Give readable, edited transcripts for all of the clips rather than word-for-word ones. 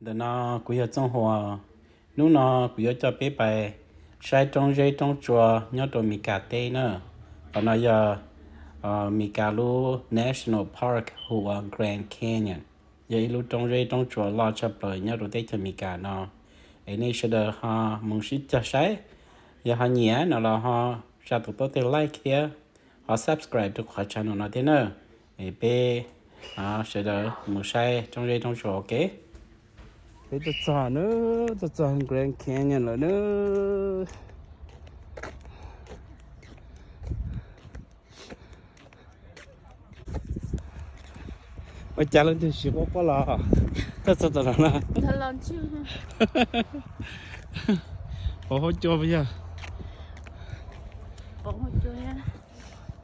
Đó nó cũng ở trong hoa lúc nó cũng ở cho bé bài sai trong dây trong chùa nhớ tụi mình cả tê nữa và nó giờ mình cả lu National Park hoặc Grand Canyon giờ lu trong dây trong chùa lo cho bởi nhớ tụi tê cho mình cả nó ấy nên sẽ được ha muốn xích cho sai giờ họ nhớ nó là họ ra tụi tôi like kia họ subscribe được họ channel nó thế nữa ấy bé sẽ được muốn sai trong dây trong chùa ok. Bây giờ chọn nữa, tôi chọn Grand Canyon rồi nữa. Ôi chả lên thì xíu quá là, tất tất là na. Thật lần chưa? Hỗ cho bây giờ. Hỗ cho nha.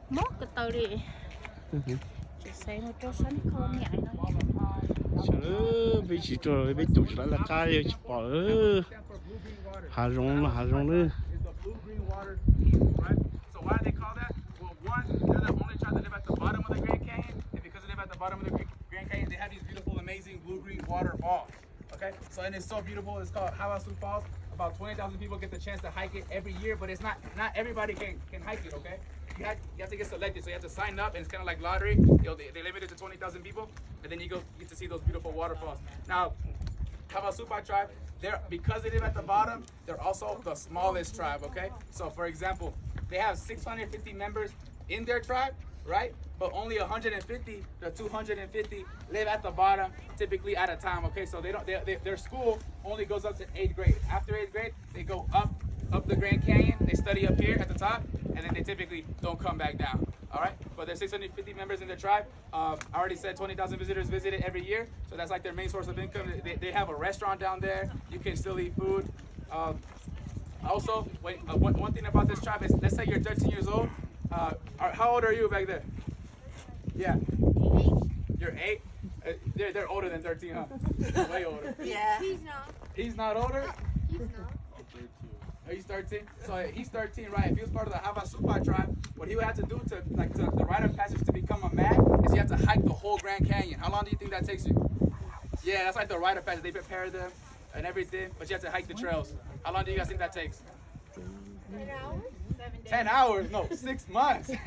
Mốt cái tàu đi. Chỉ xây một chỗ sân không nhảy thôi. Chứ bây chỉ cho bây tụi nó là cái chỉ bỏ nữa. Hà rong nữa. Why do they call that? Well, one, they're the only tribe that live at the bottom of the Grand Canyon, and because they live at the bottom of the Grand Canyon, they have these beautiful, amazing blue-green waterfalls. Okay, so and it's so beautiful. It's called Havasu Falls. About 20,000 people get the chance to hike it every year, but it's not everybody can hike it. Okay, you have to get selected, so you have to sign up, and it's kind of like lottery. They limit it to 20,000 people, and then you get to see those beautiful waterfalls. Now, Havasupai tribe, because they live at the bottom, they're also the smallest tribe. Okay, so for example, they have 650 members in their tribe, right? But only 150 to 250 live at the bottom, typically at a time. Okay, so their school only goes up to 8th grade. After 8th grade, they go up the Grand Canyon. They study up here at the top, and then they typically don't come back down. All right, but there's 650 members in their tribe. I already said 20,000 visitors visit it every year, so that's like their main source of income. They have a restaurant down there. You can still eat food. Also, one thing about this tribe is, let's say you're 13 years old. How old are you back there? Yeah. 8. You're 8? They're older than 13, huh? Way older. Yeah. He's not. He's not older? He's not. He's 13? So he's 13, right? If he was part of the Havasupai tribe, what he would have to do to the rite of passage to become a man is he have to hike the whole Grand Canyon. How long do you think that takes you? Yeah, that's like the rite of passage. They prepare them and everything, but you have to hike the trails. How long do you guys think that takes? 10 hours? 10 hours? No, 6 months. 6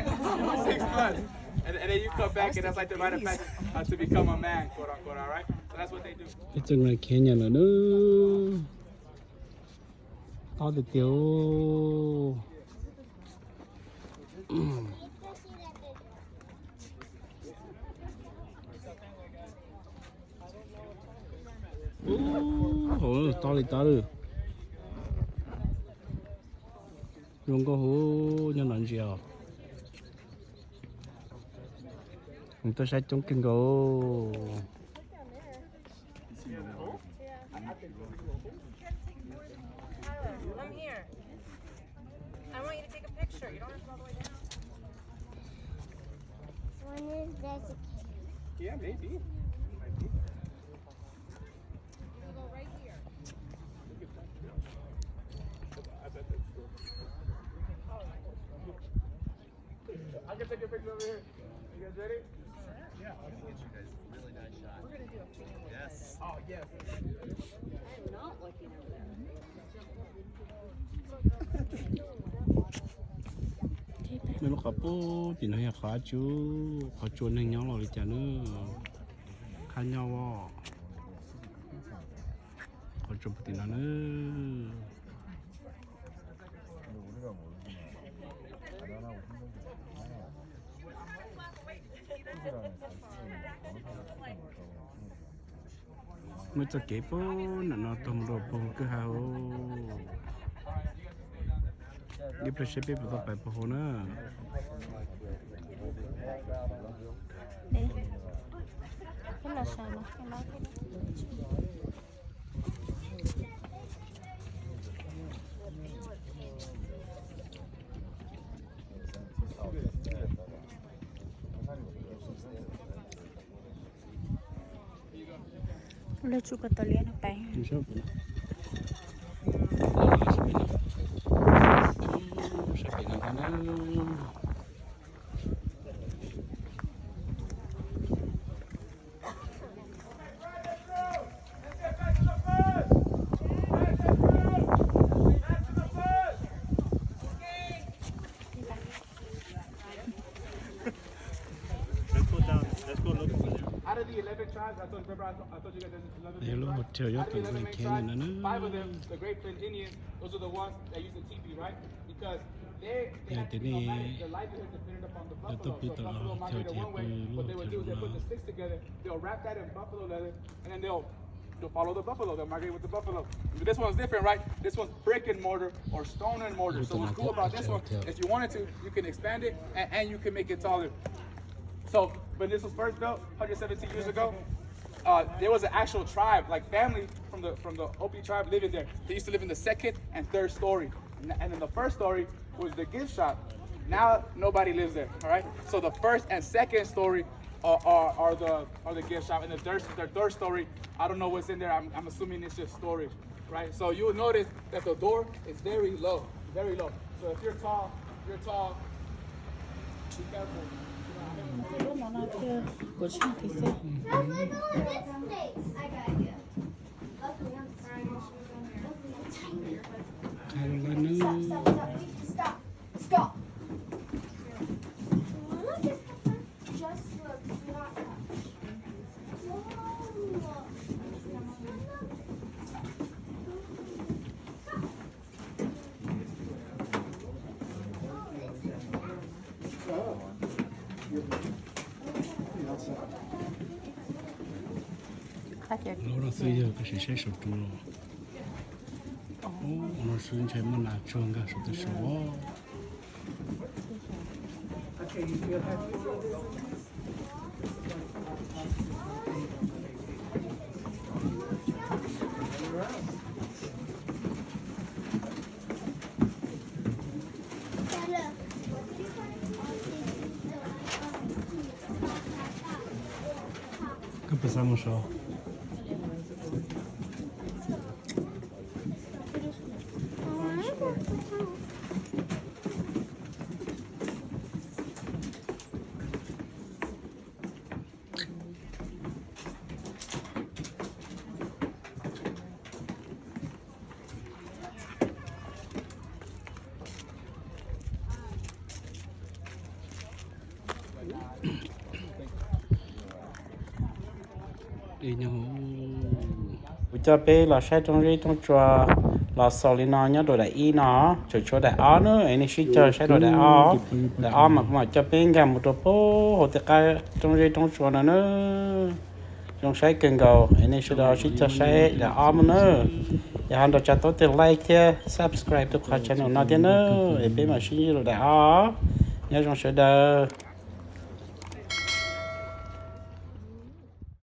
months. And then you come back, and that's like the rite of passage to become a man, quote unquote, all right? So that's what they do. It's a Grand Canyon rồi nữa. To được tiêu. To được. Dùng có hú nhân lần gì à? Chúng tôi sẽ chống kinh gỗ. I'm here. I want you to take a picture. You don't have to go all the way down. When is this? Yeah, maybe. Go right here. I can take a picture over here. You guys ready? Yeah, I'm gonna get you guys a really nice shot. We're going to do a family. Yes. Oh, yes. I'm not looking over there. Nếu nó có thì nó khó chuồn nên nhau rồi chả nữa khác nhau khó chụp thì nó nữa mới cho kế bố nó tông đồ bông cứ hao đi phải xếp bếp vào bài bố nữa Đây. Cái là sao mà? Cái đó cái Udah cukup kalian apa ya? I told you guys there's 11 They look right? hotel Out of the 11 main tribes, no. 5 of them, the Great Plains Indians, those are the ones that use the teepee, right? Because they have to be nomadic. Their livelihood depended upon the buffalo. So buffalo migrated one way. What they would do is they put the sticks together. They'll wrap that in buffalo leather, and then they'll follow the buffalo. They'll migrate with the buffalo. But this one's different, right? This one's brick and mortar or stone and mortar. So what's cool about this one, if you wanted to, you can expand it and you can make it taller. So when this was first built 117 years ago, there was an actual tribe, like family from the Hopi tribe living there. They used to live in the second and third story, and then the first story was the gift shop. Now nobody lives there. All right. So the first and second story are the gift shop, and the third story, I don't know what's in there. I'm assuming it's just storage, right? So you will notice that the door is very low, very low. So if you're tall, be careful. Stop. Stop. Just look, not touch. Nó xây giờ cái sẽ sụp trụ rồi. Nó xuống chơi mà nạt chuông cả sụp tới số. ¿Qué pasamos hoy? Đi nhau cho bé là sai trong rây trong chùa là sò lên nó nhớ đồ đại y nó cho đại ó nữa anh ấy cho sai đồ đại ó mà cho bé nghe một đồ bố hồ tịch cái trong rây trong chùa nữa trong sai cần cầu anh ấy cho cho sai đại ó mà nữa và hắn đồ cho tôi từ like kia subscribe tôi khóa channel nó thế nữa để bé mà xin đồ đại ó nhớ trong sửa đời